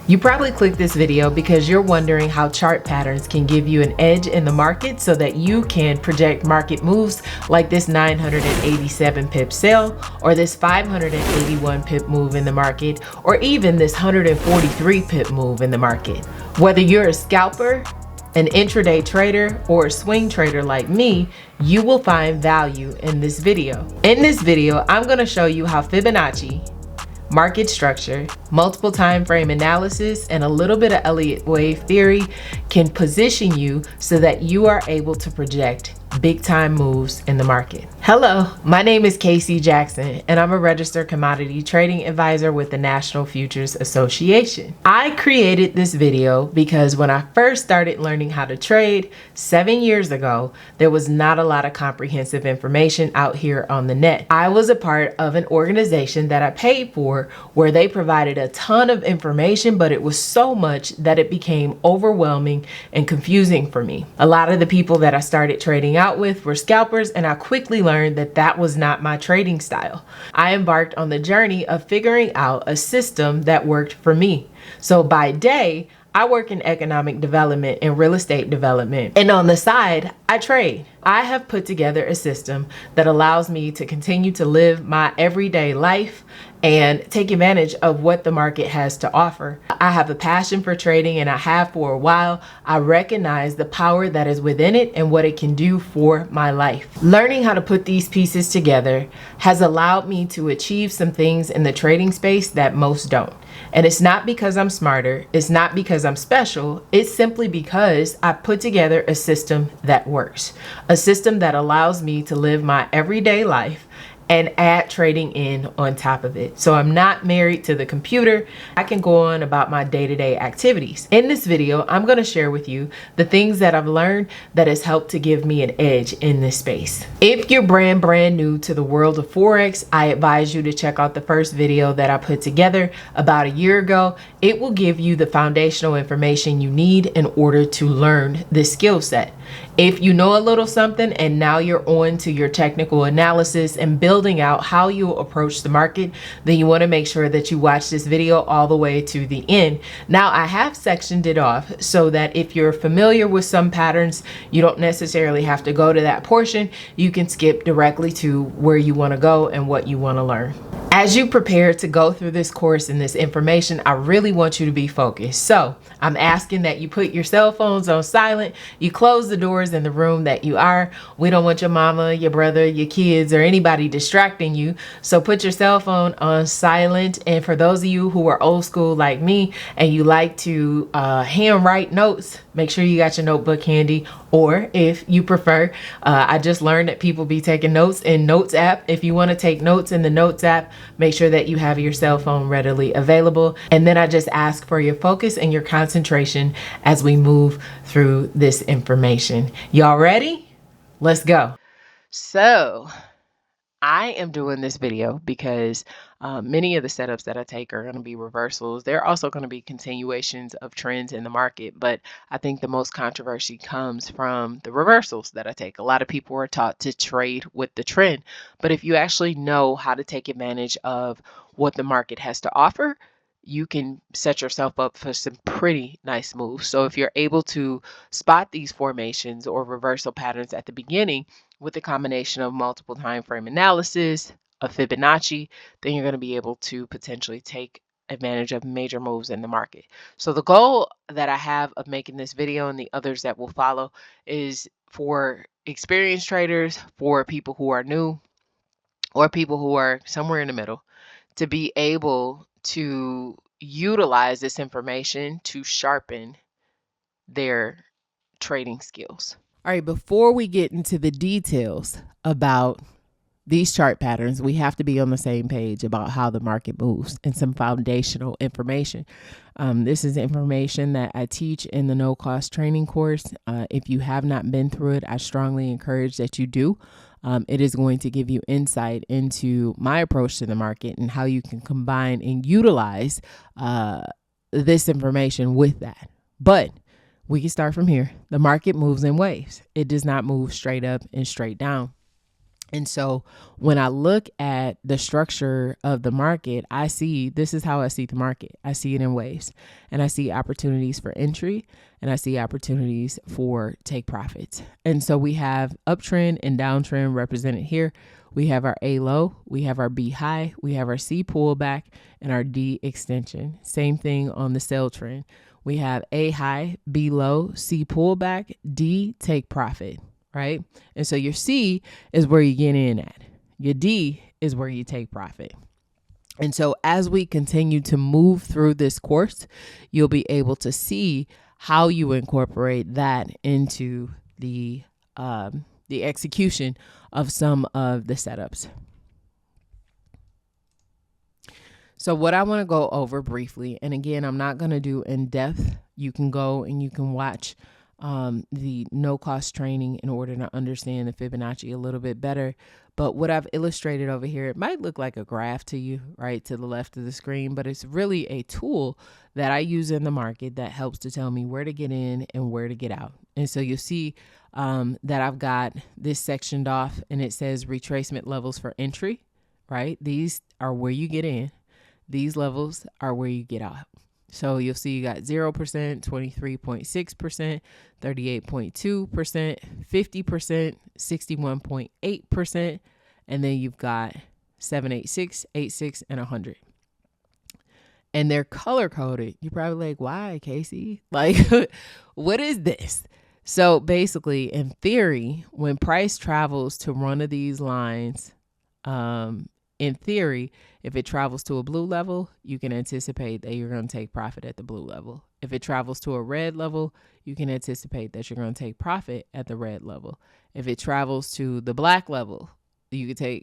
You probably clicked this video because you're wondering how chart patterns can give you an edge in the market so that you can project market moves like this 987 pip sell, or this 581 pip move in the market, or even this 143 pip move in the market. Whether you're a scalper, an intraday trader, or a swing trader like me, you will find value in this video. In this video, I'm going to show you how Fibonacci, market structure, multiple time frame analysis, and a little bit of Elliott wave theory can position you so that you are able to project big time moves in the market. Hello, my name is Casey Jackson, and I'm a registered commodity trading advisor with the National Futures Association. I created this video because when I first started learning how to trade 7 years ago, there was not a lot of comprehensive information out here on the net. I was a part of an organization that I paid for where they provided a ton of information, but it was so much that it became overwhelming and confusing for me. A lot of the people that I started trading out with were scalpers, and I quickly learned that that was not my trading style. I embarked on the journey of figuring out a system that worked for me. So by day, I work in economic development and real estate development, and on the side, I trade. I have put together a system that allows me to continue to live my everyday life and take advantage of what the market has to offer. I have a passion for trading, and I have for a while. I recognize the power that is within it and what it can do for my life. Learning how to put these pieces together has allowed me to achieve some things in the trading space that most don't. And it's not because I'm smarter, it's not because I'm special, it's simply because I put together a system that works. A system that allows me to live my everyday life and add trading in on top of it. So I'm not married to the computer. I can go on about my day-to-day activities. In this video, I'm going to share with you the things that I've learned that has helped to give me an edge in this space. If you're brand new to the world of Forex, I advise you to check out the first video that I put together about a year ago. It will give you the foundational information you need in order to learn this skill set. If you know a little something and now you're on to your technical analysis and building out how you'll approach the market, then you want to make sure that you watch this video all the way to the end. Now, I have sectioned it off so that if you're familiar with some patterns, you don't necessarily have to go to that portion. You can skip directly to where you want to go and what you want to learn. As you prepare to go through this course and this information, I really want you to be focused. So I'm asking that you put your cell phones on silent. You close the doors in the room that you are. We don't want your mama, your brother, your kids, or anybody distracting you. So put your cell phone on silent. And for those of you who are old school like me and you like to handwrite notes, make sure you got your notebook handy. Or if you prefer, I just learned that people be taking notes in Notes app. If you want to take notes in the Notes app, make sure that you have your cell phone readily available. And then I just ask for your focus and your concentration as we move through this information. Y'all ready? Let's go. So I am doing this video because many of the setups that I take are going to be reversals. They're also going to be continuations of trends in the market, but I think the most controversy comes from the reversals that I take. A lot of people are taught to trade with the trend, but if you actually know how to take advantage of what the market has to offer, you can set yourself up for some pretty nice moves. So if you're able to spot these formations or reversal patterns at the beginning with a combination of multiple time frame analysis, a Fibonacci, then you're going to be able to potentially take advantage of major moves in the market. So the goal that I have of making this video and the others that will follow is for experienced traders, for people who are new, or people who are somewhere in the middle, to be able to utilize this information to sharpen their trading skills. All right, before we get into the details about these chart patterns, we have to be on the same page about how the market moves and some foundational information. This is information that I teach in the no-cost training course. If you have not been through it, I strongly encourage that you do. It is going to give you insight into my approach to the market and how you can combine and utilize this information with that. But we can start from here. The market moves in waves. It does not move straight up and straight down. And so when I look at the structure of the market, I see, this is how I see the market. I see it in waves, and I see opportunities for entry, and I see opportunities for take profits. And so we have uptrend and downtrend represented here. We have our A low, we have our B high, we have our C pullback, and our D extension. Same thing on the sell trend. We have A high, B low, C pullback, D take profit. Right? And so your C is where you get in at. Your D is where you take profit. And so as we continue to move through this course, you'll be able to see how you incorporate that into the execution of some of the setups. So what I want to go over briefly, and again, I'm not going to do in depth. You can go and you can watch the no-cost training in order to understand the Fibonacci a little bit better. But what I've illustrated over here, it might look like a graph to you, right, to the left of the screen, but it's really a tool that I use in the market that helps to tell me where to get in and where to get out. And so you'll see that I've got this sectioned off, and it says retracement levels for entry, right? These are where you get in. These levels are where you get out. So you'll see you got 0%, 23.6%, 38.2%, 50%, 61.8%, and then you've got 786, 86, and 100. And they're color coded. You're probably like, why, Casey? Like, what is this? So basically, in theory, when price travels to one of these lines, in theory, if it travels to a blue level, you can anticipate that you're going to take profit at the blue level. If it travels to a red level, you can anticipate that you're going to take profit at the red level. If it travels to the black level, you can assume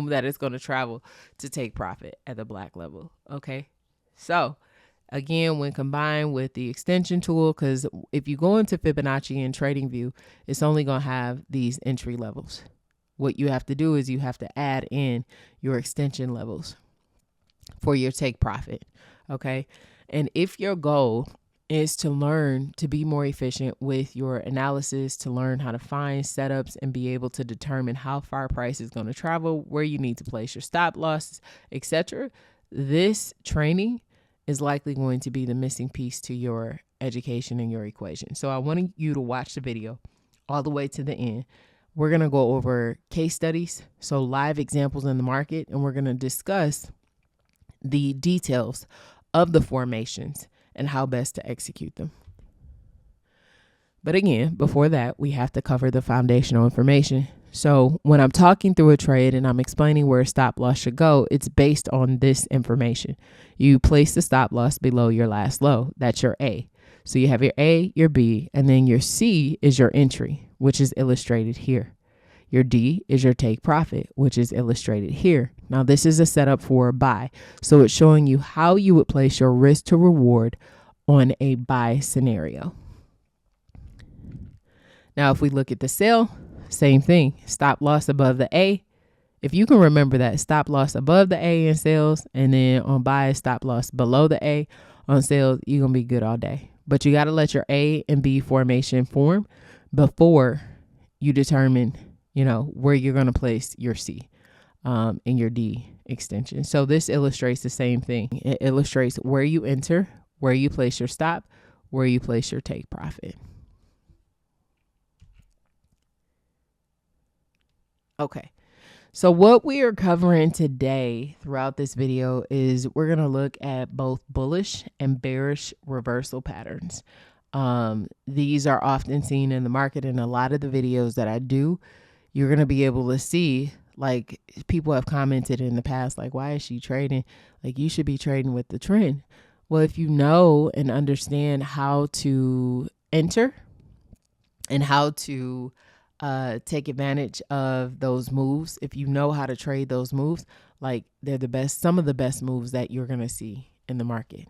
that it's going to travel to take profit at the black level. Okay. So again, when combined with the extension tool, because if you go into Fibonacci and TradingView, it's only going to have these entry levels. What you have to do is you have to add in your extension levels for your take profit. Okay. And if your goal is to learn to be more efficient with your analysis, to learn how to find setups and be able to determine how far price is going to travel, where you need to place your stop losses, etc., this training is likely going to be the missing piece to your education and your equation. So I want you to watch the video all the way to the end. We're going to go over case studies, so live examples in the market, and we're going to discuss the details of the formations and how best to execute them. But again, before that, we have to cover the foundational information. So when I'm talking through a trade and I'm explaining where a stop loss should go, it's based on this information. You place the stop loss below your last low. That's your A. So you have your A, your B, and then your C is your entry, which is illustrated here. Your D is your take profit, which is illustrated here. Now this is a setup for a buy. So it's showing you how you would place your risk to reward on a buy scenario. Now, if we look at the sell, same thing, stop loss above the A. If you can remember that, stop loss above the A in sales, and then on buy, stop loss below the A on sales, you're going to be good all day. But you got to let your A and B formation form before you determine, where you're going to place your C and your D extension. So this illustrates the same thing. It illustrates where you enter, where you place your stop, where you place your take profit. Okay, so what we are covering today throughout this video is we're going to look at both bullish and bearish reversal patterns. These are often seen in the market, and a lot of the videos that I do, you're going to be able to see, like, people have commented in the past, like, why is she trading? Like, you should be trading with the trend. Well, if you know and understand how to enter and how to take advantage of those moves, if you know how to trade those moves, like, they're the best, some of the best moves that you're going to see in the market.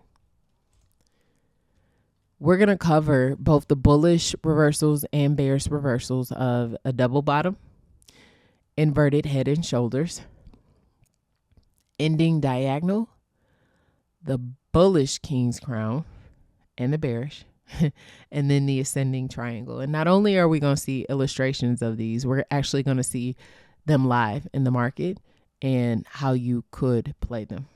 We're going to cover both the bullish reversals and bearish reversals of a double bottom, inverted head and shoulders, ending diagonal, the bullish king's crown, and the bearish, and then the ascending triangle. And not only are we going to see illustrations of these, we're actually going to see them live in the market and how you could play them.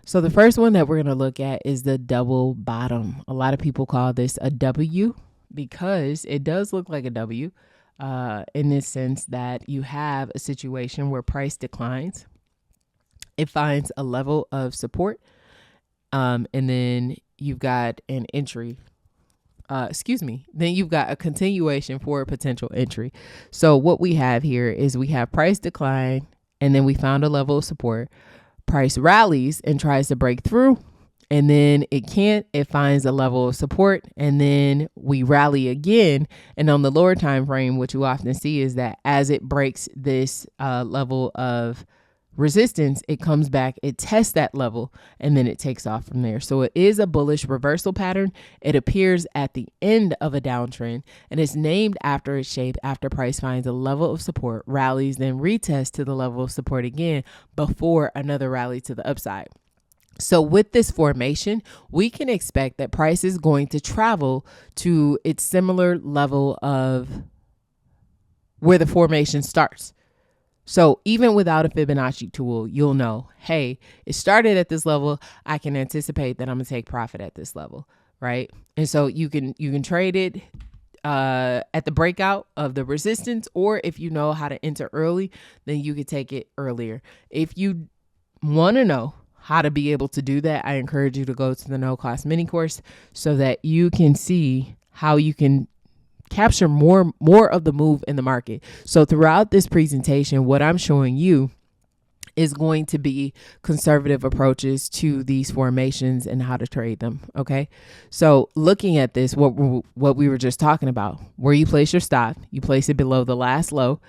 So the first one that we're going to look at is the double bottom. A lot of people call this a W because it does look like a W in this sense that you have a situation where price declines. It finds a level of support, and then you've got an entry. Then you've got a continuation for a potential entry. So what we have here is we have price decline, and then we found a level of support. Price rallies and tries to break through, and then it can't. It finds a level of support, and then we rally again. And on the lower time frame, what you often see is that as it breaks this level of resistance, it comes back, it tests that level, and then it takes off from there. So it is a bullish reversal pattern. It appears at the end of a downtrend, and it's named after its shape after price finds a level of support, rallies, then retests to the level of support again before another rally to the upside. So with this formation, we can expect that price is going to travel to its similar level of where the formation starts. So even without a Fibonacci tool, you'll know, hey, it started at this level. I can anticipate that I'm gonna take profit at this level, right? And so you can trade it at the breakout of the resistance, or if you know how to enter early, then you could take it earlier. If you want to know how to be able to do that, I encourage you to go to the no cost mini course so that you can see how you can capture more of the move in the market. So throughout this presentation, what I'm showing you is going to be conservative approaches to these formations and how to trade them. Okay. So looking at this, what we were just talking about, where you place your stop, you place it below the last low.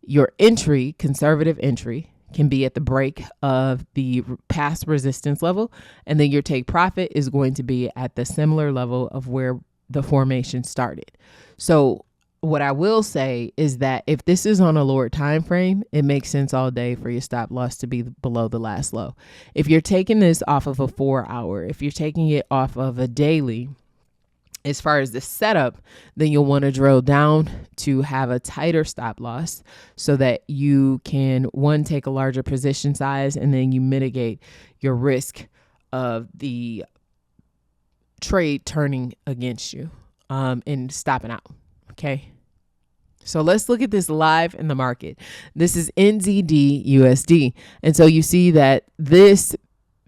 Your entry, conservative entry, can be at the break of the past resistance level. And then your take profit is going to be at the similar level of where the formation started. So what I will say is that if this is on a lower time frame, it makes sense all day for your stop loss to be below the last low. If you're taking this off of a 4 hour, if you're taking it off of a daily, as far as the setup, then you'll want to drill down to have a tighter stop loss so that you can, one, take a larger position size, and then you mitigate your risk of the trade turning against you and stopping out. Okay. So let's look at this live in the market. This is NZD USD. And so you see that this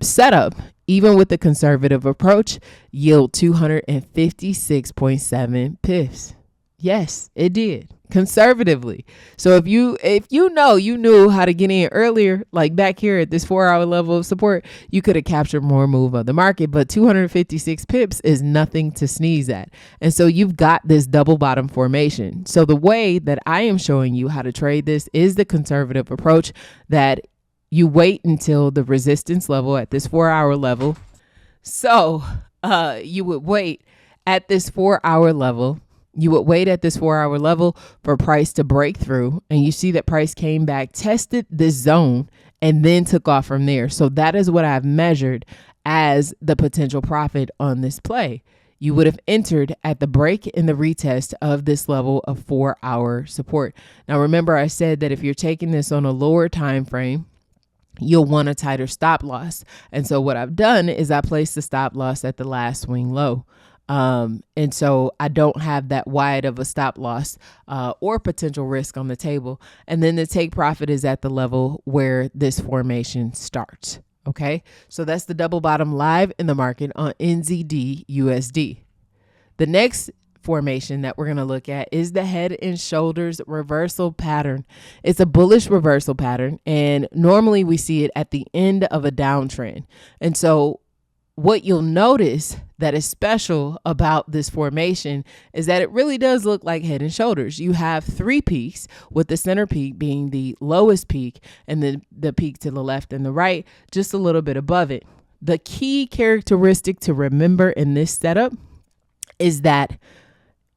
setup, even with the conservative approach, yield 256.7 pips. Yes, it did conservatively. So if you knew how to get in earlier, like back here at this 4 hour level of support, you could have captured more move of the market, but 256 pips is nothing to sneeze at. And so you've got this double bottom formation. So the way that I am showing you how to trade this is the conservative approach, that you wait until the resistance level at this 4 hour level. So you would wait at this 4 hour level. You would wait at this 4 hour level for price to break through. And you see that price came back, tested this zone, and then took off from there. So that is what I've measured as the potential profit on this play. You would have entered at the break in the retest of this level of 4 hour support. Now, remember, I said that if you're taking this on a lower time frame, you'll want a tighter stop loss. And so what I've done is I placed the stop loss at the last swing low. And so I don't have that wide of a stop loss or potential risk on the table. And then the take profit is at the level where this formation starts. Okay, so that's the double bottom live in the market on NZD USD. The next formation that we're going to look at is the head and shoulders reversal pattern. It's a bullish reversal pattern, and normally we see it at the end of a downtrend. And so what you'll notice that is special about this formation is that it really does look like head and shoulders. You have three peaks, with the center peak being the lowest peak and then the peak to the left and the right just a little bit above it. The key characteristic to remember in this setup is that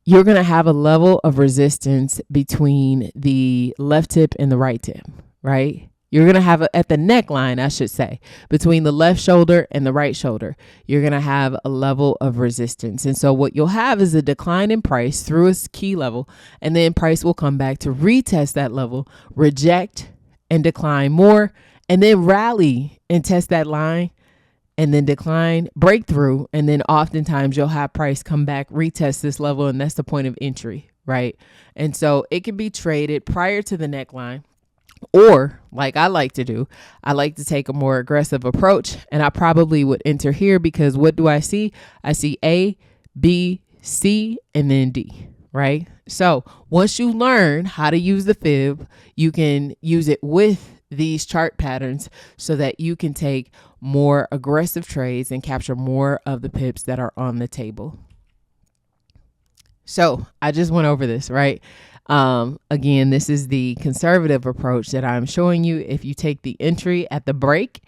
you're going to have a level of resistance between the left tip and the right tip, right? You're going to have at the neckline, I should say, between the left shoulder and the right shoulder, you're going to have a level of resistance. And so what you'll have is a decline in price through a key level, and then price will come back to retest that level, reject and decline more, and then rally and test that line, and then decline, breakthrough, and then oftentimes you'll have price come back, retest this level, and that's the point of entry, right? And so it can be traded prior to the neckline. Or like I like to do, I like to take a more aggressive approach, and I probably would enter here because what do I see? I see A, B, C, and then D, right? So once you learn how to use the fib, you can use it with these chart patterns so that you can take more aggressive trades and capture more of the pips that are on the table. So I just went over this, right? Again, this is the conservative approach that I'm showing you. If you take the entry at the break,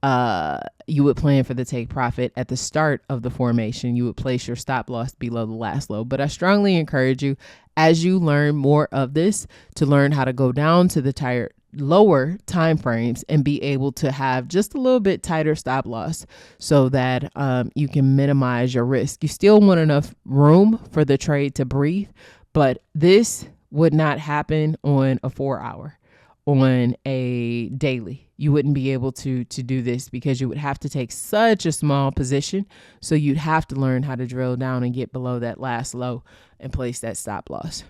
you would plan for the take profit at the start of the formation. You would place your stop loss below the last low. But I strongly encourage you, as you learn more of this, to learn how to go down to the lower time frames and be able to have just a little bit tighter stop loss so that you can minimize your risk. You still want enough room for the trade to breathe, but this would not happen on a 4-hour, on a daily. You wouldn't be able to do this because you would have to take such a small position. So you'd have to learn how to drill down and get below that last low and place that stop loss.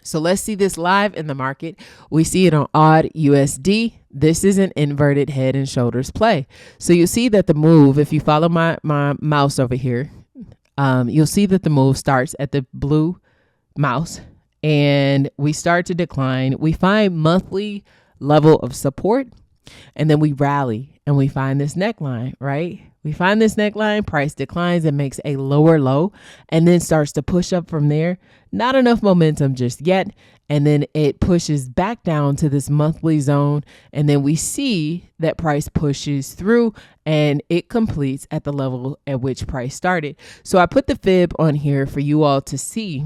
So let's see this live in the market. We see it on odd USD. This is an inverted head and shoulders play. So you see that the move, if you follow my mouse over here, you'll see that the move starts at the blue mouse and we start to decline. We find monthly level of support, and then we rally and we find this neckline, right? We find this neckline, price declines and makes a lower low and then starts to push up from there. Not enough momentum just yet. And then it pushes back down to this monthly zone. And then we see that price pushes through and it completes at the level at which price started. So I put the fib on here for you all to see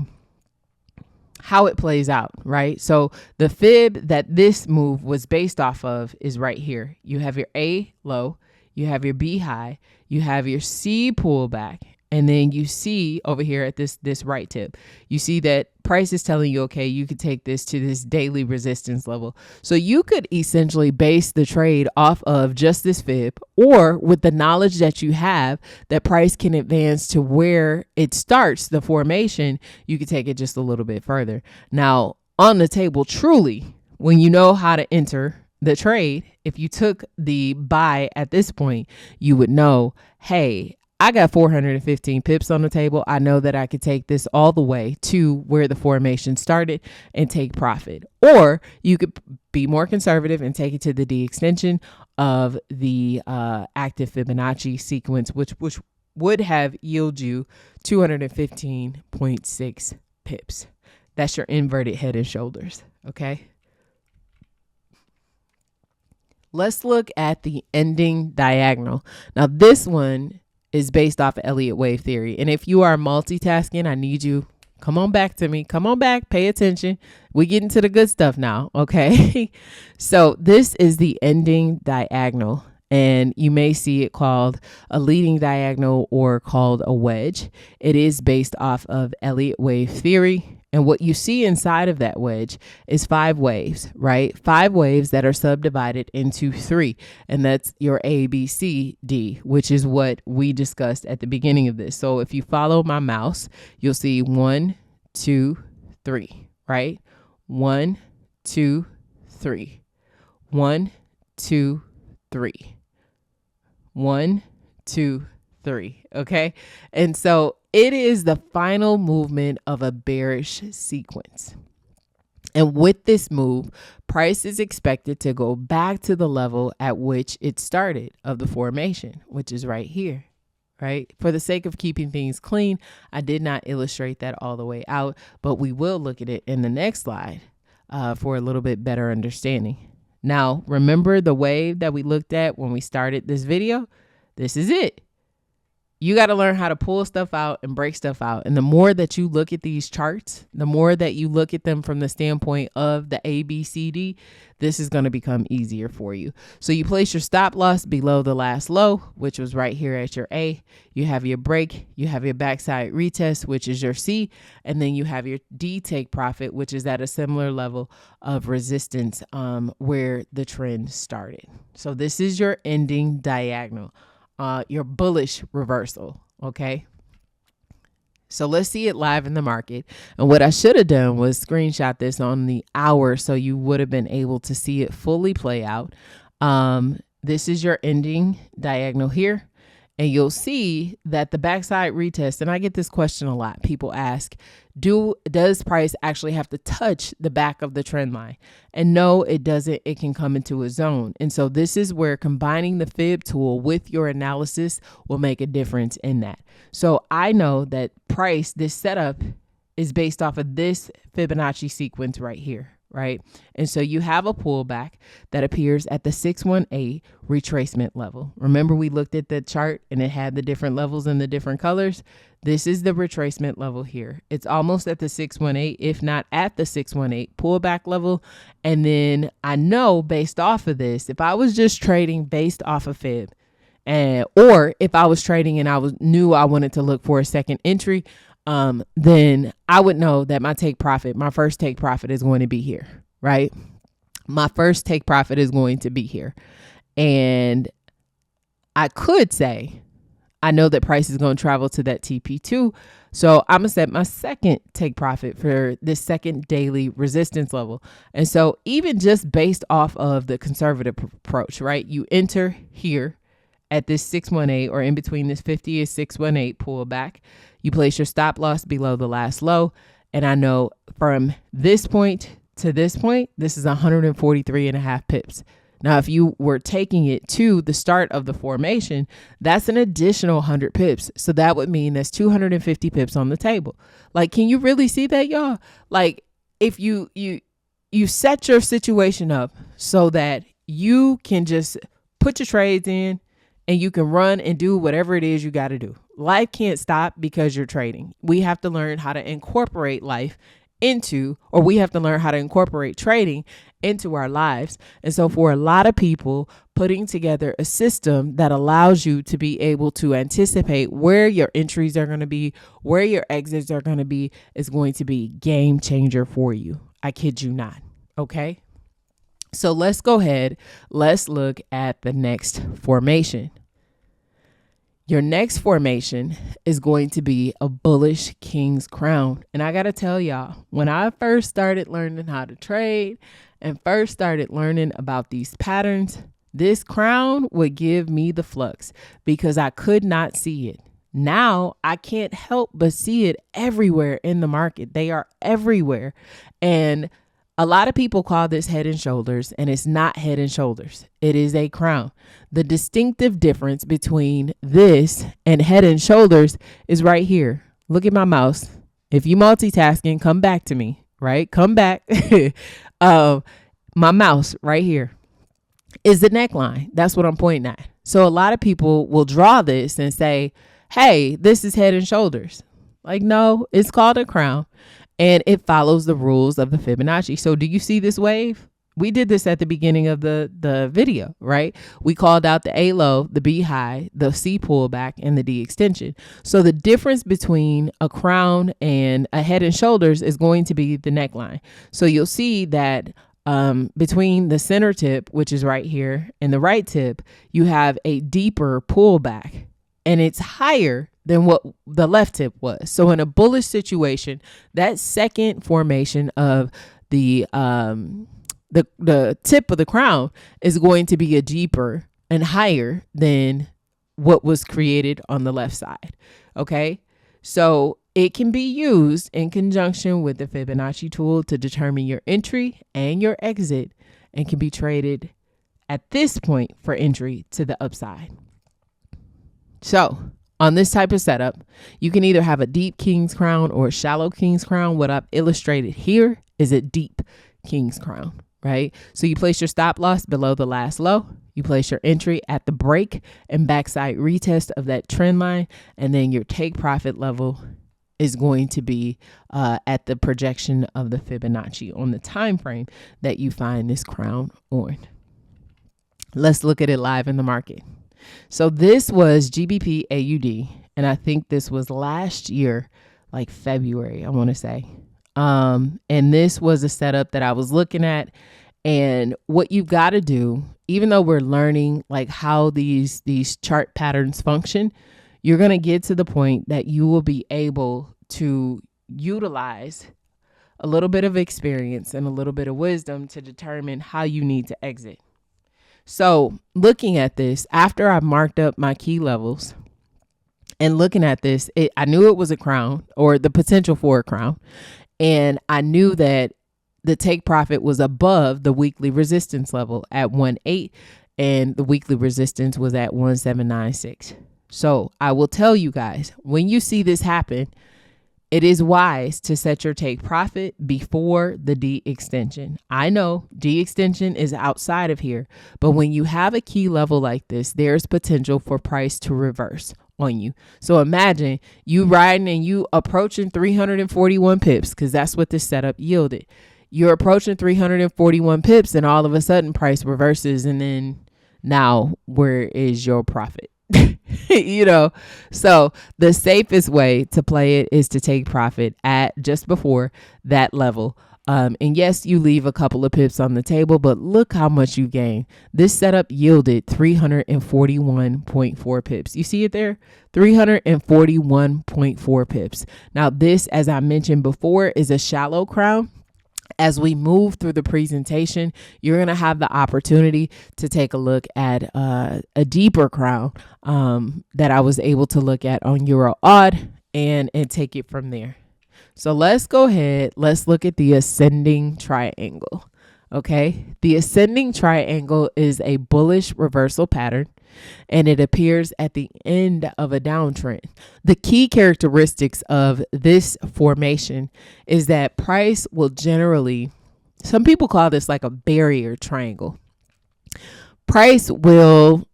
how it plays out, right? So the fib that this move was based off of is right here. You have your A low, you have your B high, you have your C pullback, and then you see over here at this right tip, you see that price is telling you, okay, you could take this to this daily resistance level. So you could essentially base the trade off of just this fib, or with the knowledge that you have that price can advance to where it starts the formation, you could take it just a little bit further. Now on the table, truly, when you know how to enter the trade, if you took the buy at this point, you would know, hey, I got 415 pips on the table. I know that I could take this all the way to where the formation started and take profit. Or you could be more conservative and take it to the D extension of the active Fibonacci sequence, which would have yielded you 215.6 pips. That's your inverted head and shoulders, okay? Let's look at the ending diagonal. Now this one is based off of Elliott wave theory. And if you are multitasking, I need you, come on back to me. Come on back, pay attention. We get into the good stuff now, okay? So this is the ending diagonal. And you may see it called a leading diagonal or called a wedge. It is based off of Elliott wave theory. And what you see inside of that wedge is 5 waves, right? 5 waves that are subdivided into 3. And that's your A, B, C, D, which is what we discussed at the beginning of this. So if you follow my mouse, you'll see 1, 2, 3, right? 1, 2, 3. 1, 2, 3. 1, 2, 3. Okay. And so it is the final movement of a bearish sequence. And with this move, price is expected to go back to the level at which it started of the formation, which is right here, right? For the sake of keeping things clean, I did not illustrate that all the way out, but we will look at it in the next slide for a little bit better understanding. Now, remember the wave that we looked at when we started this video? This is it. you got to learn how to pull stuff out and break stuff out. And the more that you look at these charts, the more that you look at them from the standpoint of the ABCD, this is going to become easier for you. So you place your stop loss below the last low, which was right here at your A. You have your break, you have your backside retest, which is your C, and then you have your D take profit, which is at a similar level of resistance where the trend started. So this is your ending diagonal. Your bullish reversal. Okay. So let's see it live in the market. And what I should have done was screenshot this on the hour so you would have been able to see it fully play out. This is your ending diagonal here. And you'll see that the backside retest, and I get this question a lot. People ask, does price actually have to touch the back of the trend line? And no, it doesn't. It can come into a zone. And so this is where combining the fib tool with your analysis will make a difference in that. So I know that price, this setup is based off of this Fibonacci sequence right here. Right. And so you have a pullback that appears at the 618 retracement level. Remember, we looked at the chart and it had the different levels and the different colors. This is the retracement level here. It's almost at the 618, if not at the 618 pullback level. And then I know based off of this, if I was just trading based off of fib, or if I was trading and knew I wanted to look for a second entry, then I would know that my first take profit is going to be here, right? My first take profit is going to be here. And I could say, I know that price is going to travel to that TP2. So I'm going to set my second take profit for this second daily resistance level. And so even just based off of the conservative approach, right? You enter here at this 618 or in between this 50 and 618 pullback. You place your stop loss below the last low. And I know from this point to this point, this is 143.5 pips. Now, if you were taking it to the start of the formation, that's an additional 100 pips. So that would mean that's 250 pips on the table. Like, can you really see that, y'all? Like, if you set your situation up so that you can just put your trades in and you can run and do whatever it is you got to do. Life can't stop because you're trading. We have to learn how to incorporate life we have to learn how to incorporate trading into our lives. And so for a lot of people, putting together a system that allows you to be able to anticipate where your entries are going to be, where your exits are going to be, is going to be game changer for you. I kid you not. Okay. So let's go ahead. Let's look at the next formation. Your next formation is going to be a bullish king's crown. And I got to tell y'all, when I first started learning how to trade and first started learning about these patterns, this crown would give me the flux because I could not see it. Now I can't help but see it everywhere in the market. They are everywhere. And a lot of people call this head and shoulders, and it's not head and shoulders. It is a crown. The distinctive difference between this and head and shoulders is right here. Look at my mouse. If you multitasking, come back to me, right? Come back. My mouse right here is the neckline. That's what I'm pointing at. So a lot of people will draw this and say, hey, this is head and shoulders. Like, no, it's called a crown. And it follows the rules of the Fibonacci. So do you see this wave? We did this at the beginning of the video, right? We called out the A low, the B high, the C pullback, and the D extension. So the difference between a crown and a head and shoulders is going to be the neckline. So you'll see that between the center tip, which is right here, and the right tip, you have a deeper pullback. And it's higher than what the left tip was. So in a bullish situation, that second formation of the tip of the crown is going to be a deeper and higher than what was created on the left side. Okay. So it can be used in conjunction with the Fibonacci tool to determine your entry and your exit, and can be traded at this point for entry to the upside. So on this type of setup, you can either have a deep king's crown or a shallow king's crown. What I've illustrated here is a deep king's crown, right? So you place your stop loss below the last low. You place your entry at the break and backside retest of that trend line, and then your take profit level is going to be at the projection of the Fibonacci on the time frame that you find this crown on. Let's look at it live in the market. So this was GBP AUD, and I think this was last year, like February, I want to say. And this was a setup that I was looking at. And what you've got to do, even though we're learning like how these chart patterns function, you're going to get to the point that you will be able to utilize a little bit of experience and a little bit of wisdom to determine how you need to exit. So looking at this, after I marked up my key levels and looking at this, I knew it was a crown, or the potential for a crown. And I knew that the take profit was above the weekly resistance level at 1.8, and the weekly resistance was at 1.796. So I will tell you guys, when you see this happen, it is wise to set your take profit before the D extension. I know D extension is outside of here, but when you have a key level like this, there's potential for price to reverse on you. So imagine you riding and you approaching 341 pips, because that's what this setup yielded. You're approaching 341 pips and all of a sudden price reverses, and then now where is your profit? You know, so the safest way to play it is to take profit at just before that level. And yes, you leave a couple of pips on the table, but look how much you gain. This setup yielded 341.4 pips. You see it there? 341.4 pips. Now this, as I mentioned before, is a shallow crown. As we move through the presentation, you're going to have the opportunity to take a look at a deeper crown that I was able to look at on Euro Odd and take it from there. So let's go ahead. Let's look at the ascending triangle. Okay. The ascending triangle is a bullish reversal pattern, and it appears at the end of a downtrend. The key characteristics of this formation is that price will generally, some people call this like a barrier triangle. Price will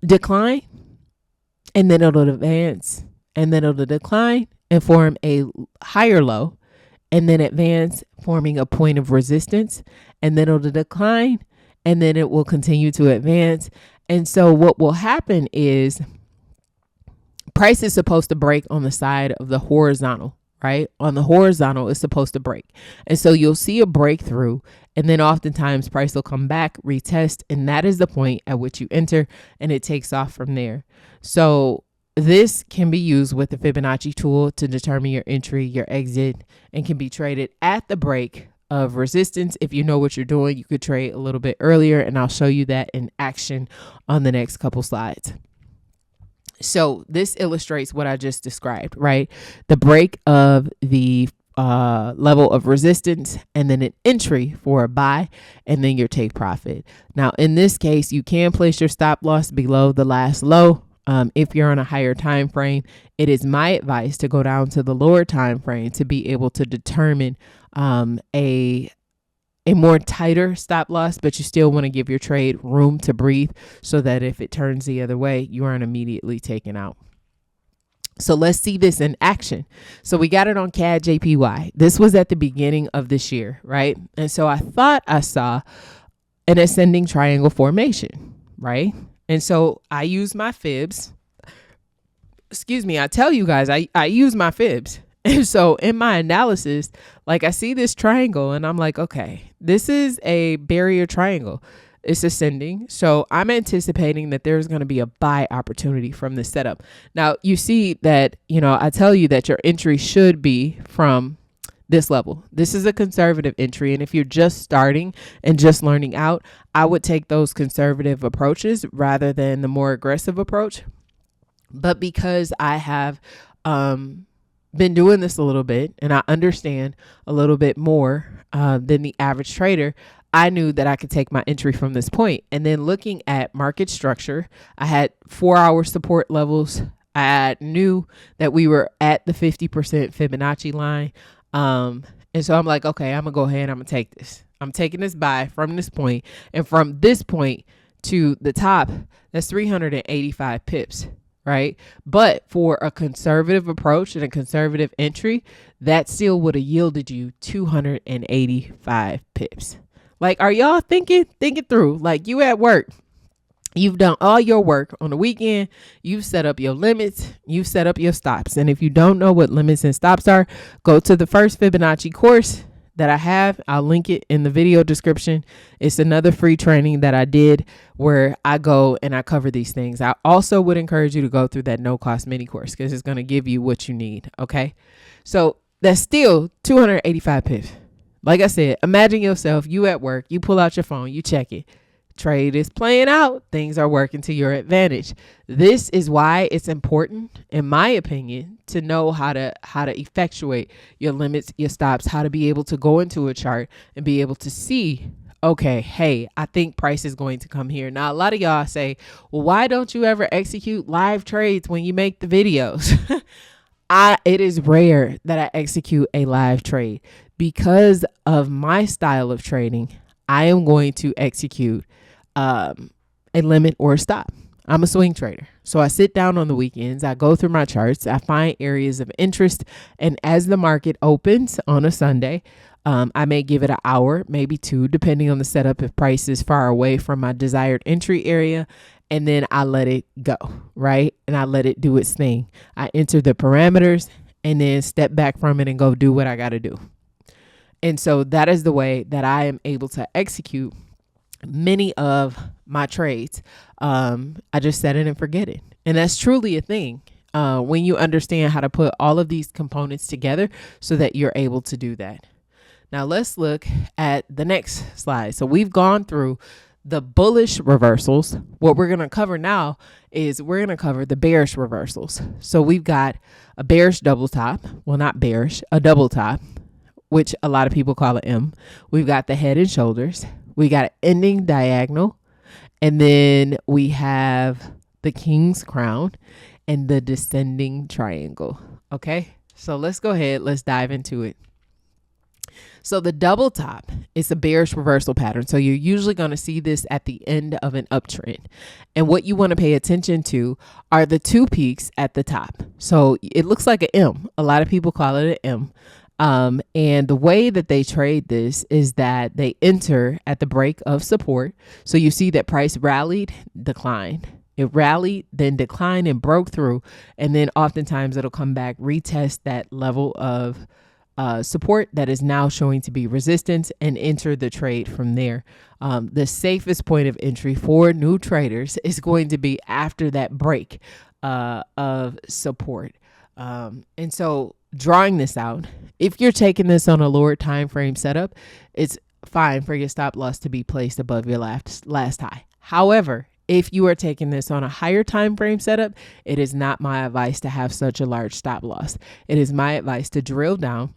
decline, and then it'll advance, and then it'll decline and form a higher low, and then advance, forming a point of resistance, and then it'll decline, and then it will continue to advance. And so what will happen is price is supposed to break on the side of the horizontal, right? On the horizontal, it's supposed to break. And so you'll see a breakthrough, and then oftentimes price will come back, retest, and that is the point at which you enter, and it takes off from there. So this can be used with the Fibonacci tool to determine your entry, your exit, and can be traded at the break of resistance. If you know what you're doing, you could trade a little bit earlier, and I'll show you that in action on the next couple slides. So this illustrates what I just described, right? The break of the level of resistance, and then an entry for a buy, and then your take profit. Now, in this case, you can place your stop loss below the last low. If you're on a higher time frame, it is my advice to go down to the lower time frame to be able to determine a more tighter stop loss, but you still want to give your trade room to breathe so that if it turns the other way, you aren't immediately taken out. So let's see this in action. So we got it on CAD JPY. This was at the beginning of this year, right? And so I thought I saw an ascending triangle formation, right? And so I use my fibs. Excuse me, I tell you guys, I use my fibs. And so in my analysis, like I see this triangle and I'm like, okay, this is a barrier triangle. It's ascending. So I'm anticipating that there's going to be a buy opportunity from this setup. Now you see that, you know, I tell you that your entry should be from this level. This is a conservative entry. And if you're just starting and just learning out, I would take those conservative approaches rather than the more aggressive approach. But because I have been doing this a little bit and I understand a little bit more than the average trader, I knew that I could take my entry from this point. And then looking at market structure, I had 4-hour support levels. I knew that we were at the 50% Fibonacci line. And so I'm like, okay, I'm gonna go ahead and I'm gonna take this. I'm taking this buy from this point, and from this point to the top, that's 385 pips, right? But for a conservative approach and a conservative entry, that still would have yielded you 285 pips. Like, are y'all thinking through? Like, you at work, you've done all your work on the weekend, you've set up your limits, you've set up your stops. And if you don't know what limits and stops are, go to the first Fibonacci course that I have. I'll link it in the video description. It's another free training that I did where I go and I cover these things. I also would encourage you to go through that no cost mini course because it's going to give you what you need. Okay. So that's still 285 pips. Like I said, imagine yourself, you at work, you pull out your phone, you check it. Trade is playing out. Things are working to your advantage. This is why it's important, in my opinion, to know how to effectuate your limits, your stops, how to be able to go into a chart and be able to see, okay, hey, I think price is going to come here. Now, a lot of y'all say, well, why don't you ever execute live trades when you make the videos? It is rare that I execute a live trade because of my style of trading. I am going to execute a limit or a stop. I'm a swing trader. So I sit down on the weekends, I go through my charts, I find areas of interest. And as the market opens on a Sunday, I may give it an hour, maybe two, depending on the setup, if price is far away from my desired entry area. And then I let it go, right? And I let it do its thing. I enter the parameters and then step back from it and go do what I got to do. And so that is the way that I am able to execute many of my trades. I just set it and forget it. And that's truly a thing when you understand how to put all of these components together so that you're able to do that. Now let's look at the next slide. So we've gone through the bullish reversals. What we're going to cover now is we're going to cover the bearish reversals. So we've got a bearish double top. Well, not bearish, a double top, which a lot of people call an M. We've got the head and shoulders. We got an ending diagonal. And then we have the king's crown and the descending triangle. Okay, so let's go ahead. Let's dive into it. So the double top is a bearish reversal pattern. So you're usually going to see this at the end of an uptrend. And what you want to pay attention to are the two peaks at the top. So it looks like an M. A lot of people call it an M. And the way that they trade this is that they enter at the break of support. So you see that price rallied, declined. It rallied, then declined and broke through. And then oftentimes it'll come back, retest that level of support that is now showing to be resistance and enter the trade from there. The safest point of entry for new traders is going to be after that break of support. And so drawing this out, if you're taking this on a lower time frame setup, it's fine for your stop loss to be placed above your last high. However, if you are taking this on a higher time frame setup, it is not my advice to have such a large stop loss. It is my advice to drill down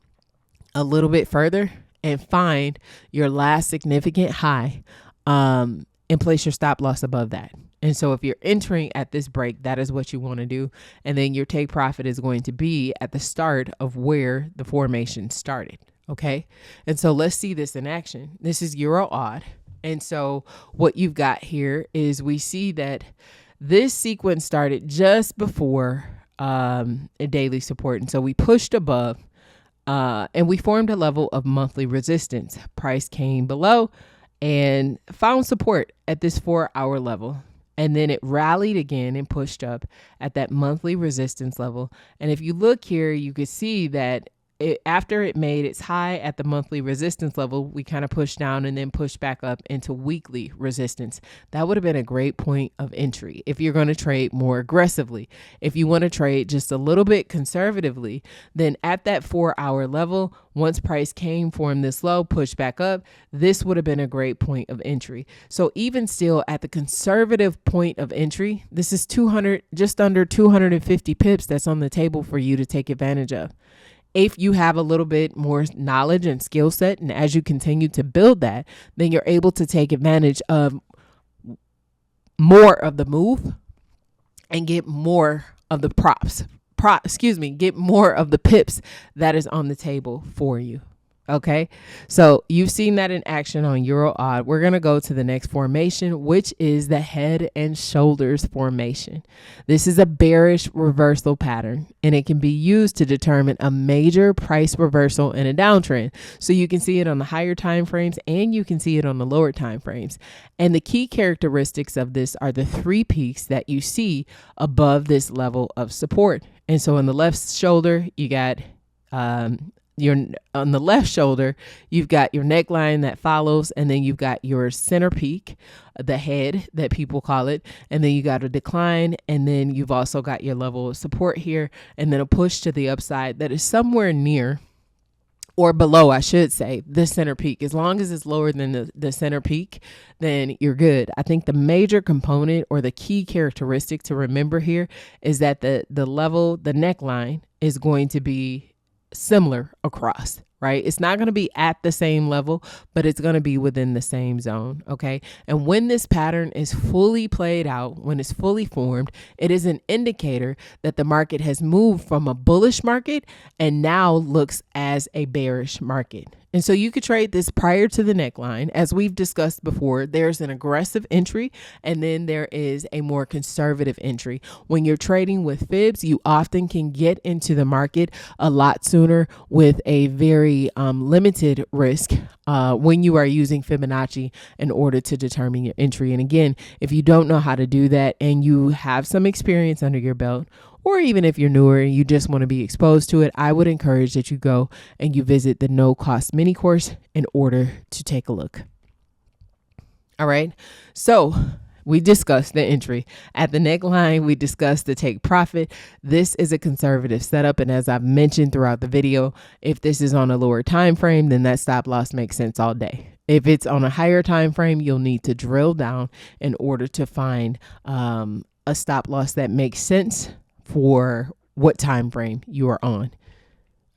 a little bit further and find your last significant high and place your stop loss above that. And so if you're entering at this break, that is what you want to do. And then your take profit is going to be at the start of where the formation started. Okay. And so let's see this in action. This is Euro odd. And so what you've got here is we see that this sequence started just before a daily support. And so we pushed above and we formed a level of monthly resistance. Price came below and found support at this 4-hour level. And then it rallied again and pushed up at that monthly resistance level. And if you look here, you can see that after it made its high at the monthly resistance level, we kind of pushed down and then pushed back up into weekly resistance. That would have been a great point of entry if you're going to trade more aggressively. If you want to trade just a little bit conservatively, then at that 4-hour level, once price came, formed this low, pushed back up, this would have been a great point of entry. So even still at the conservative point of entry, this is just under 250 pips that's on the table for you to take advantage of. If you have a little bit more knowledge and skill set, and as you continue to build that, then you're able to take advantage of more of the move and get more of the get more of the pips that is on the table for you. Okay, so you've seen that in action on Euro odd. We're going to go to the next formation, which is the head and shoulders formation. This is a bearish reversal pattern, and it can be used to determine a major price reversal in a downtrend. So you can see it on the higher time frames and you can see it on the lower time frames. And the key characteristics of this are the three peaks that you see above this level of support. And so on the left shoulder, you got on the left shoulder, you've got your neckline that follows, and then you've got your center peak, the head that people call it, and then you got a decline, and then you've also got your level of support here, and then a push to the upside that is somewhere near or below, I should say, the center peak. As long as it's lower than the center peak, then you're good. I think the major component or the key characteristic to remember here is that the neckline is going to be similar across, right? It's not going to be at the same level, but it's going to be within the same zone. Okay. And when this pattern is fully played out, when it's fully formed, it is an indicator that the market has moved from a bullish market and now looks as a bearish market. And so you could trade this prior to the neckline. As we've discussed before, there's an aggressive entry and then there is a more conservative entry. When you're trading with fibs, you often can get into the market a lot sooner with a very limited risk when you are using Fibonacci in order to determine your entry. And again, if you don't know how to do that and you have some experience under your belt, or even if you're newer and you just want to be exposed to it, I would encourage that you go and you visit the no-cost mini course in order to take a look. All right. So we discussed the entry. At the neckline, we discussed the take profit. This is a conservative setup. And as I've mentioned throughout the video, if this is on a lower time frame, then that stop loss makes sense all day. If it's on a higher time frame, you'll need to drill down in order to find a stop loss that makes sense for what time frame you are on.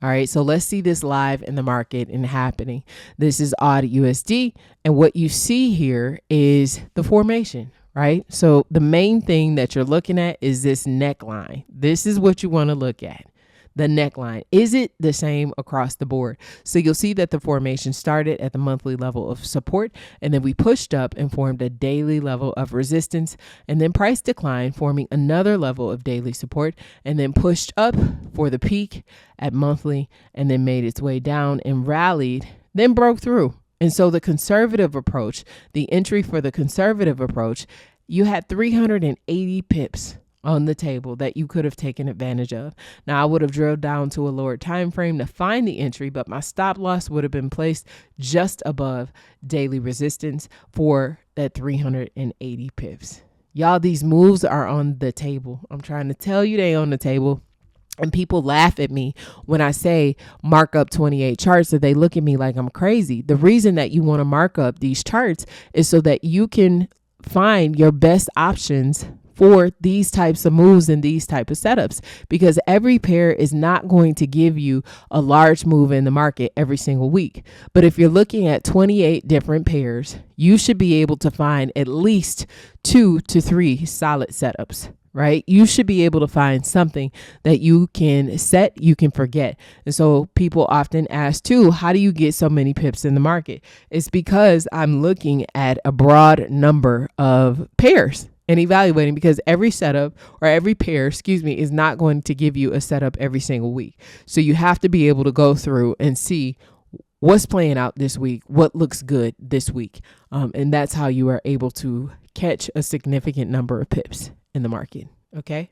All right, so let's see this live in the market and happening. This is odd USD, and what you see here is the formation, right? So the main thing that you're looking at is this neckline. This is what you want to look at. The neckline. Is it the same across the board? So you'll see that the formation started at the monthly level of support, and then we pushed up and formed a daily level of resistance, and then price decline, forming another level of daily support, and then pushed up for the peak at monthly, and then made its way down and rallied, then broke through. And so the conservative approach, the entry for the conservative approach, you had 380 pips on the table that you could have taken advantage of. Now, I would have drilled down to a lower time frame to find the entry, but my stop loss would have been placed just above daily resistance for that 380 pips. Y'all, these moves are on the table. I'm trying to tell you they on the table. And people laugh at me when I say mark up 28 charts, so they look at me like I'm crazy. The reason that you want to mark up these charts is so that you can find your best options for these types of moves and these type of setups, because every pair is not going to give you a large move in the market every single week. But if you're looking at 28 different pairs, you should be able to find at least 2 to 3 solid setups, right? You should be able to find something that you can set, you can forget. And so people often ask too, how do you get so many pips in the market? It's because I'm looking at a broad number of pairs and evaluating, because every setup or every pair, is not going to give you a setup every single week. So you have to be able to go through and see what's playing out this week, what looks good this week. And that's how you are able to catch a significant number of pips in the market. Okay.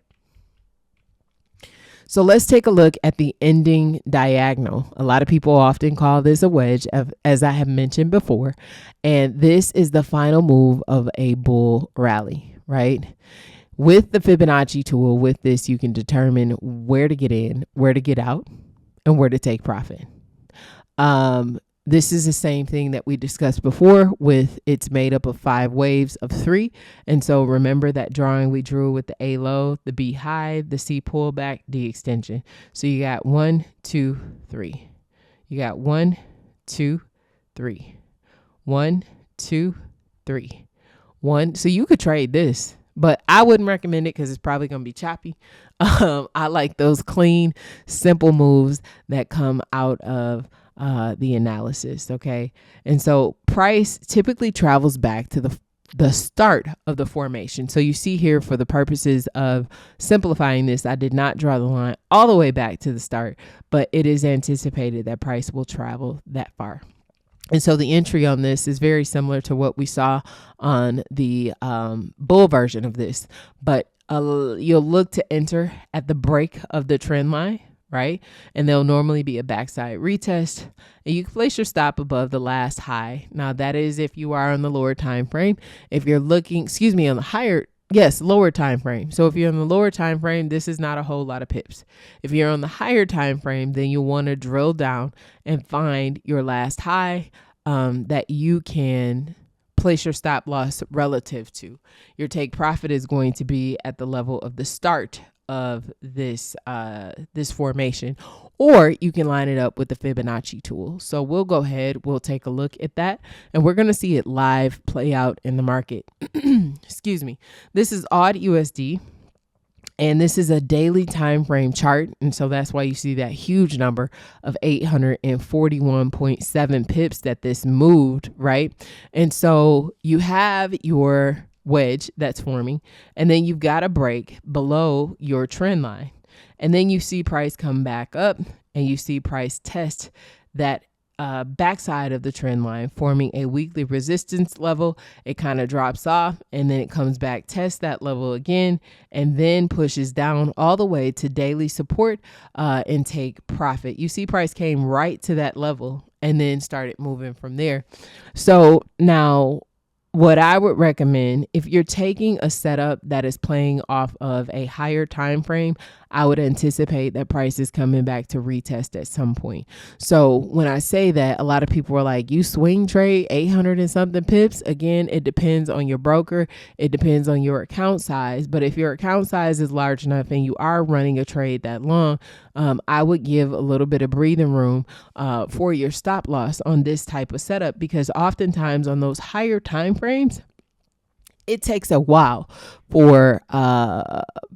So let's take a look at the ending diagonal. A lot of people often call this a wedge, as I have mentioned before. And this is the final move of a bull rally, right? With the Fibonacci tool, with this, you can determine where to get in, where to get out, and where to take profit. This is the same thing that we discussed before, with it's made up of 5 waves of 3. And so remember that drawing we drew with the A low, the B high, the C pullback, D extension. So you got 1, 2, 3. You got 1, 2, 3. 1, 2, 3. 1. So you could trade this, but I wouldn't recommend it because it's probably going to be choppy. I like those clean, simple moves that come out of the analysis. Okay. And so price typically travels back to the start of the formation. So you see here, for the purposes of simplifying this, I did not draw the line all the way back to the start, but it is anticipated that price will travel that far. And so the entry on this is very similar to what we saw on the bull version of this, but you'll look to enter at the break of the trend line, right? And there'll normally be a backside retest, and you can place your stop above the last high. Now that is if you are on the lower time frame. If you're looking, on the higher, lower time frame. So if you're on the lower time frame, this is not a whole lot of pips. If you're on the higher time frame, then you'll want to drill down and find your last high that you can place your stop loss relative to. Your take profit is going to be at the level of the start of this formation, or you can line it up with the Fibonacci tool. So we'll go ahead, we'll take a look at that, and we're going to see it live play out in the market. Excuse me. This is odd USD, and this is a daily time frame chart, and so that's why you see that huge number of 841.7 pips that this moved, right? And so you have your wedge that's forming, and then you've got a break below your trend line, and then you see price come back up, and you see price test that backside of the trend line, forming a weekly resistance level. It kind of drops off, and then it comes back, tests that level again, and then pushes down all the way to daily support and take profit. You see price came right to that level and then started moving from there. So now, what I would recommend, if you're taking a setup that is playing off of a higher time frame, I would anticipate that price is coming back to retest at some point. So when I say that, a lot of people are like, you swing trade 800 and something pips. Again, it depends on your broker. It depends on your account size. But if your account size is large enough and you are running a trade that long, I would give a little bit of breathing room for your stop loss on this type of setup, because oftentimes on those higher time frames, it takes a while for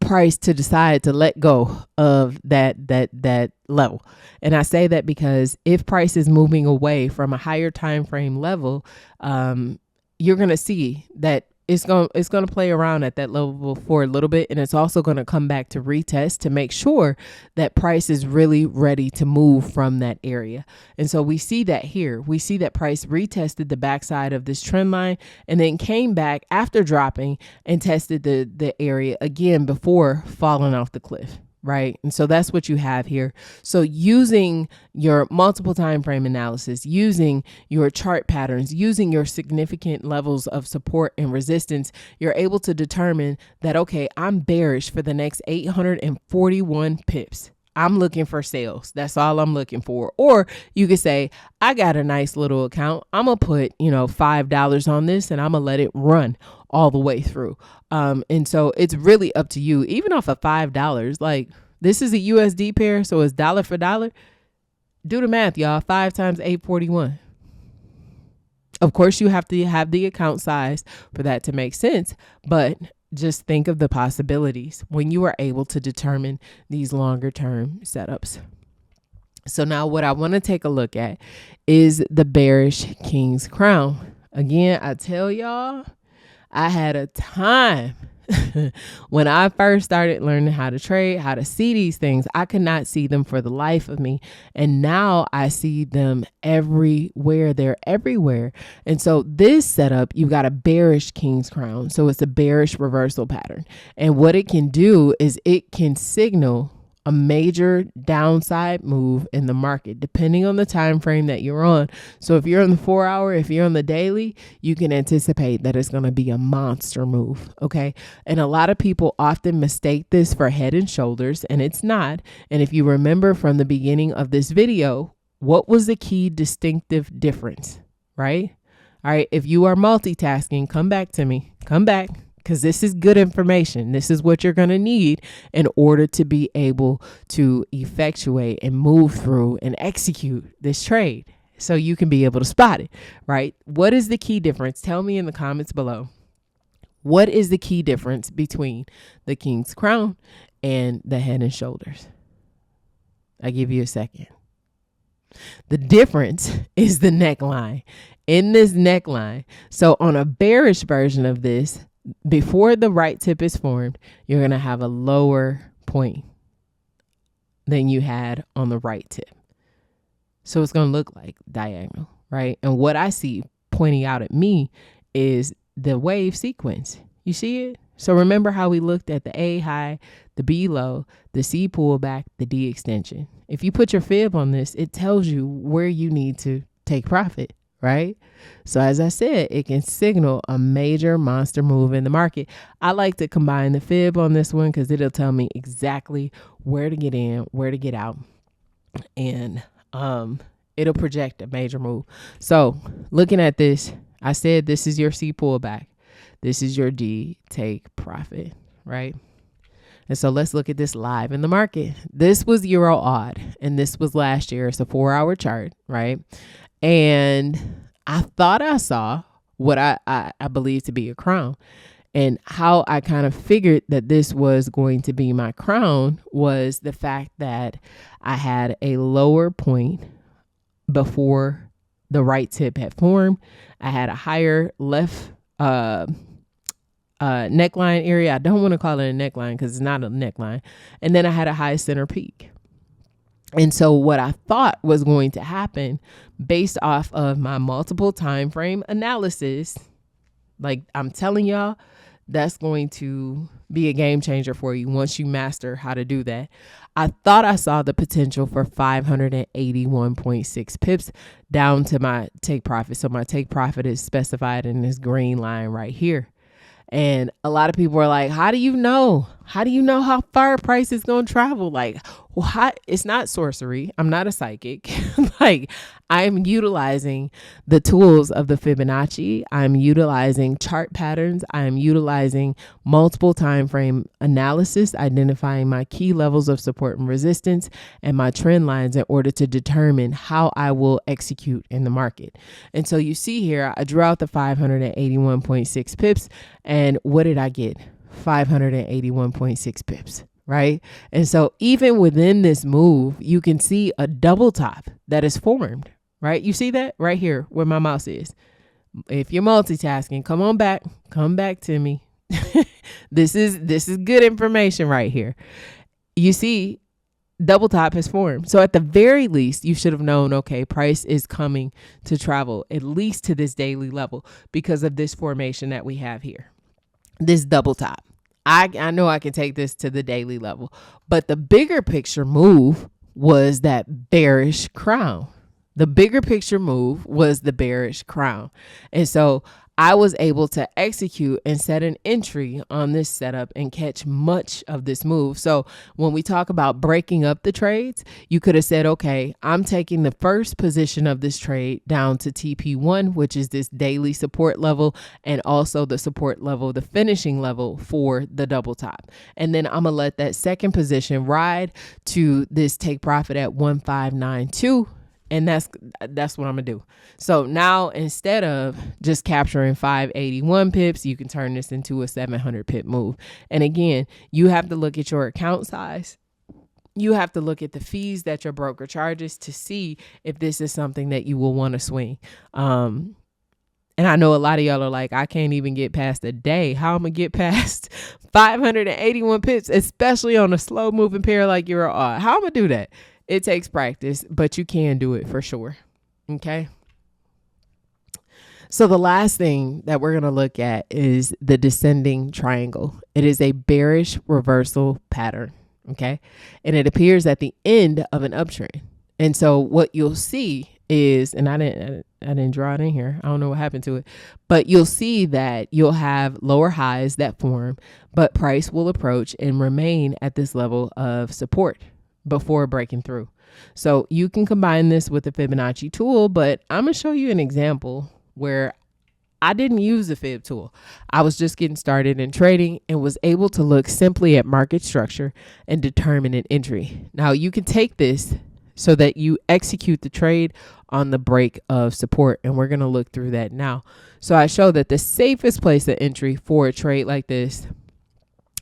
price to decide to let go of that level. And I say that because if price is moving away from a higher time frame level, you're going to see that it's going to play around at that level for a little bit, and it's also going to come back to retest to make sure that price is really ready to move from that area. And so we see that here. We see that price retested the backside of this trend line and then came back after dropping and tested the area again before falling off the cliff. Right. And so that's what you have here. So using your multiple time frame analysis, using your chart patterns, using your significant levels of support and resistance, you're able to determine that, okay, I'm bearish for the next 841 pips. I'm looking for sales. That's all I'm looking for. Or you could say, I got a nice little account. I'm going to put, $5 on this, and I'm going to let it run all the way through. And so it's really up to you. Even off of $5, like this is a USD pair, so it's dollar for dollar. Do the math, y'all. 5 times 841. Of course, you have to have the account size for that to make sense, but just think of the possibilities when you are able to determine these longer term setups. So now what I want to take a look at is the bearish King's Crown. Again, I tell y'all, I had a time when I first started learning how to trade, how to see these things. I could not see them for the life of me. And now I see them everywhere. They're everywhere. And so this setup, you've got a bearish King's Crown. So it's a bearish reversal pattern. And what it can do is it can signal a major downside move in the market, depending on the time frame that you're on. So if you're on the 4 hour, if you're on the daily, you can anticipate that it's going to be a monster move. Okay. And a lot of people often mistake this for head and shoulders, and it's not. And if you remember from the beginning of this video, what was the key distinctive difference, right? All right. If you are multitasking, come back to me. Come back. Because this is good information. This is what you're going to need in order to be able to effectuate and move through and execute this trade, so you can be able to spot it, right? What is the key difference? Tell me in the comments below. What is the key difference between the King's Crown and the head and shoulders? I'll give you a second. The difference is the neckline. In this neckline, so on a bearish version of this, before the right tip is formed, you're going to have a lower point than you had on the right tip. So it's going to look like diagonal, right? And what I see pointing out at me is the wave sequence. You see it? So remember how we looked at the A high, the B low, the C pullback, the D extension. If you put your fib on this, it tells you where you need to take profit, right? So as I said, it can signal a major monster move in the market. I like to combine the fib on this one because it'll tell me exactly where to get in, where to get out, and it'll project a major move. So looking at this, I said this is your C pullback. This is your D take profit, right? And so let's look at this live in the market. This was Euro odd, and this was last year. It's a 4-hour chart, right? And I thought I saw what I believe to be a crown. And how I kind of figured that this was going to be my crown was the fact that I had a lower point before the right tip had formed. I had a higher left neckline area. I don't want to call it a neckline because it's not a neckline. And then I had a high center peak. And so what I thought was going to happen based off of my multiple time frame analysis, like I'm telling y'all, that's going to be a game changer for you once you master how to do that. I thought I saw the potential for 581.6 pips down to my take profit. So my take profit is specified in this green line right here. And a lot of people are like, how do you know? How do you know how far price is going to travel? Like, well, it's not sorcery. I'm not a psychic. Like, I'm utilizing the tools of the Fibonacci. I'm utilizing chart patterns. I'm utilizing multiple time frame analysis, identifying my key levels of support and resistance and my trend lines in order to determine how I will execute in the market. And so you see here, I drew out the 581.6 pips. And what did I get? 581.6 pips, right? And so even within this move, you can see a double top that is formed, right? You see that right here where my mouse is. If you're multitasking, come back to me. This is good information right here. You see, double top has formed. So at the very least, you should have known, okay, price is coming to travel at least to this daily level because of this formation that we have here. This double top. I know I can take this to the daily level, but the bigger picture move was that bearish crown. The bigger picture move was the bearish crown. And so I was able to execute and set an entry on this setup and catch much of this move. So when we talk about breaking up the trades, you could have said, okay, I'm taking the first position of this trade down to TP1, which is this daily support level, and also the support level, the finishing level for the double top. And then I'm going to let that second position ride to this take profit at 1592. And that's what I'm gonna do. So now instead of just capturing 581 pips, you can turn this into a 700 pip move. And again, you have to look at your account size. You have to look at the fees that your broker charges to see if this is something that you will want to swing. And I know a lot of y'all are like, I can't even get past a day. How am I gonna get past 581 pips, especially on a slow moving pair like Euro odd? How am I gonna do that? It takes practice, but you can do it for sure. Okay. So the last thing that we're going to look at is the descending triangle. It is a bearish reversal pattern. Okay. And it appears at the end of an uptrend. And so what you'll see is, and I didn't draw it in here. I don't know what happened to it, but you'll see that you'll have lower highs that form, but price will approach and remain at this level of support before breaking through. So you can combine this with the Fibonacci tool, but I'm going to show you an example where I didn't use the Fib tool. I was just getting started in trading and was able to look simply at market structure and determine an entry. Now you can take this so that you execute the trade on the break of support. And we're going to look through that now. So I show that the safest place of entry for a trade like this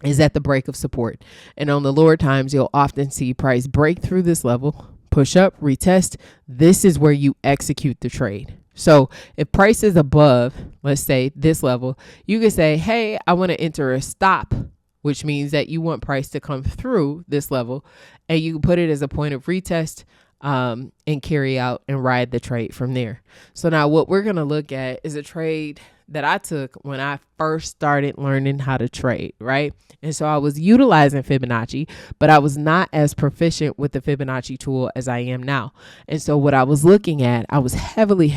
is at the break of support. And on the lower times, you'll often see price break through this level, push up, retest. This is where you execute the trade. So if price is above, let's say this level, you can say, hey, I want to enter a stop, which means that you want price to come through this level, and you can put it as a point of retest and carry out and ride the trade from there. So now what we're going to look at is a trade that I took when I first started learning how to trade, right? And so I was utilizing Fibonacci, but I was not as proficient with the Fibonacci tool as I am now. And so what I was looking at, I was heavily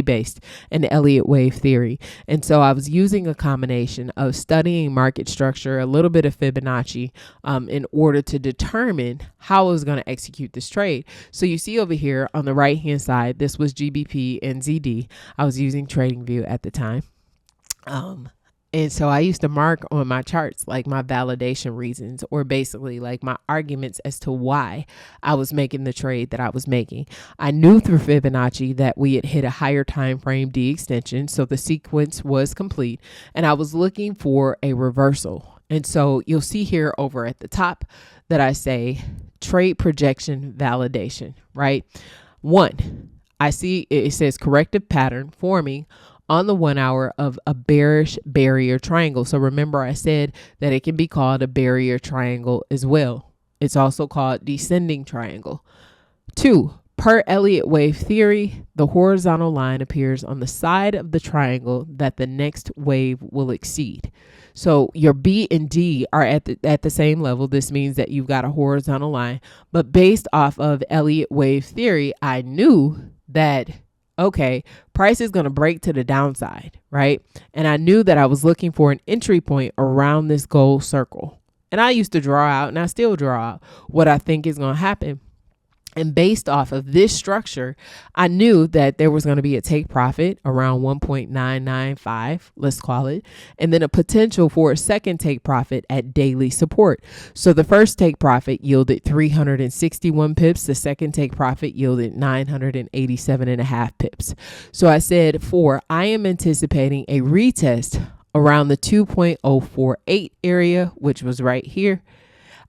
based in the Elliott wave theory. And so I was using a combination of studying market structure, a little bit of Fibonacci, in order to determine how I was going to execute this trade. So you see over here on the right hand side, this was GBP and ZD. I was using TradingView at the time. And so I used to mark on my charts like my validation reasons, or basically like my arguments as to why I was making the trade that I was making. I knew through Fibonacci that we had hit a higher time frame D extension, so the sequence was complete, and I was looking for a reversal. And so you'll see here over at the top that I say trade projection validation, right? 1, I see it says corrective pattern forming on the 1 hour of a bearish barrier triangle. So remember, I said that it can be called a barrier triangle as well. It's also called descending triangle. 2, per Elliott wave theory, the horizontal line appears on the side of the triangle that the next wave will exceed. So your B and D are at the same level. This means that you've got a horizontal line, but based off of Elliott wave theory, I knew that okay, price is going to break to the downside, right? And I knew that I was looking for an entry point around this gold circle. And I used to draw out, and I still draw out, what I think is going to happen. And based off of this structure, I knew that there was going to be a take profit around 1.995, let's call it, and then a potential for a second take profit at daily support. So the first take profit yielded 361 pips. The second take profit yielded 987.5 pips. So I said, I am anticipating a retest around the 2.048 area, which was right here.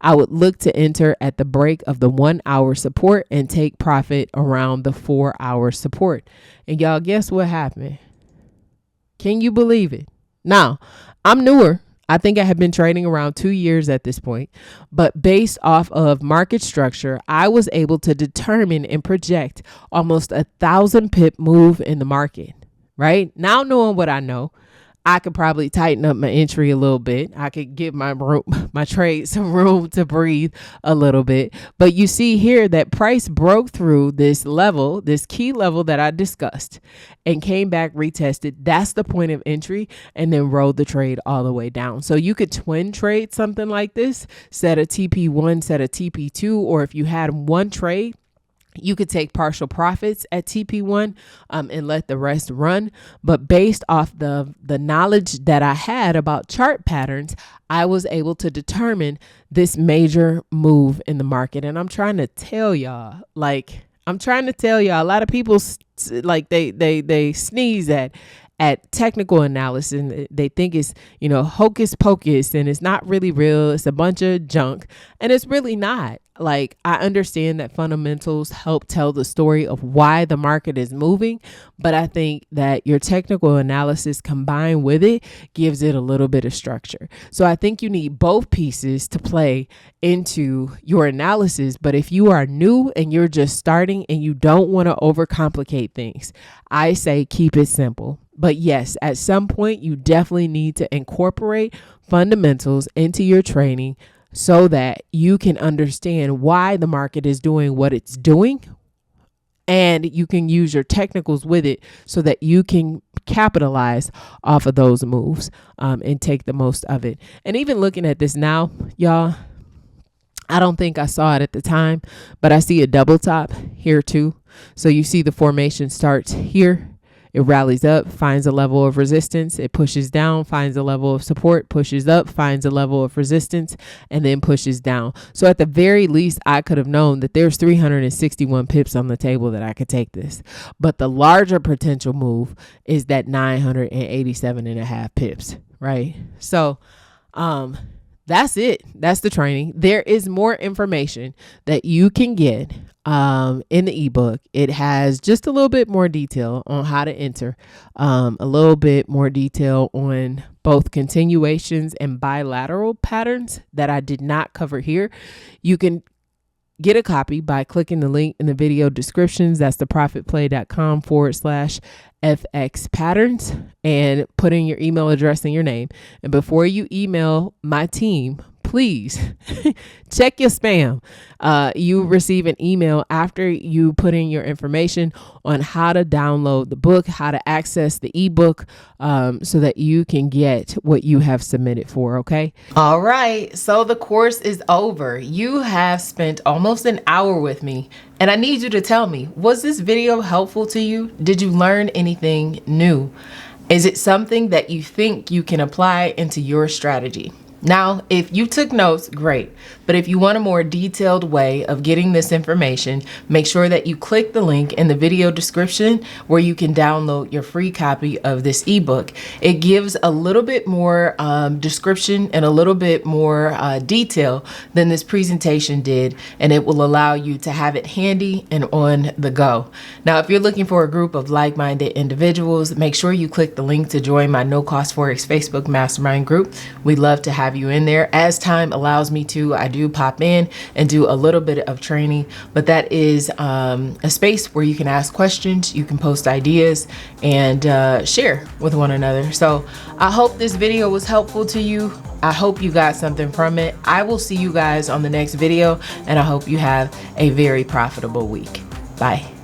I would look to enter at the break of the 1 hour support and take profit around the 4 hour support. And y'all, guess what happened? Can you believe it? Now, I'm newer. I think I have been trading around 2 years at this point, but based off of market structure, I was able to determine and project almost 1,000 pip move in the market, right? Now knowing what I know, I could probably tighten up my entry a little bit. I could give my trade some room to breathe a little bit. But you see here that price broke through this level, this key level that I discussed, and came back, retested. That's the point of entry, and then rode the trade all the way down. So you could twin trade something like this, set a TP1, set a TP2, or if you had one trade, you could take partial profits at TP1 and let the rest run. But based off the knowledge that I had about chart patterns, I was able to determine this major move in the market. And I'm trying to tell y'all, a lot of people they sneeze at technical analysis, and they think it's, hocus pocus, and it's not really real. It's a bunch of junk, and it's really not. Like, I understand that fundamentals help tell the story of why the market is moving, but I think that your technical analysis combined with it gives it a little bit of structure. So I think you need both pieces to play into your analysis. But if you are new and you're just starting and you don't want to overcomplicate things, I say keep it simple. But yes, at some point, you definitely need to incorporate fundamentals into your training so that you can understand why the market is doing what it's doing, and you can use your technicals with it so that you can capitalize off of those moves and take the most of it. And even looking at this now, y'all, I don't think I saw it at the time, but I see a double top here too. So you see the formation starts here. It rallies up, finds a level of resistance. It pushes down, finds a level of support, pushes up, finds a level of resistance, and then pushes down. So at the very least, I could have known that there's 361 pips on the table that I could take this. But the larger potential move is that 987.5 pips, right? So that's it. That's the training. There is more information that you can get in the ebook, it has just a little bit more detail on how to enter, a little bit more detail on both continuations and bilateral patterns that I did not cover here. You can get a copy by clicking the link in the video descriptions. That's theprofitplay.com/FX patterns, and putting your email address and your name. And before you email my team, please check your spam. You receive an email after you put in your information on how to download the book, how to access the ebook, so that you can get what you have submitted for. Okay. All right. So the course is over. You have spent almost an hour with me, and I need you to tell me, was this video helpful to you? Did you learn anything new? Is it something that you think you can apply into your strategy? Now, if you took notes, great. But if you want a more detailed way of getting this information, make sure that you click the link in the video description where you can download your free copy of this ebook. It gives a little bit more description and a little bit more detail than this presentation did, and it will allow you to have it handy and on the go. Now, if you're looking for a group of like-minded individuals, make sure you click the link to join my No Cost Forex Facebook Mastermind group. We'd love to have you in there. As time allows me to, I do pop in and do a little bit of training, but that is a space where you can ask questions, you can post ideas, and share with one another. So I hope this video was helpful to you. I hope you got something from it. I will see you guys on the next video, and I hope you have a very profitable week. Bye.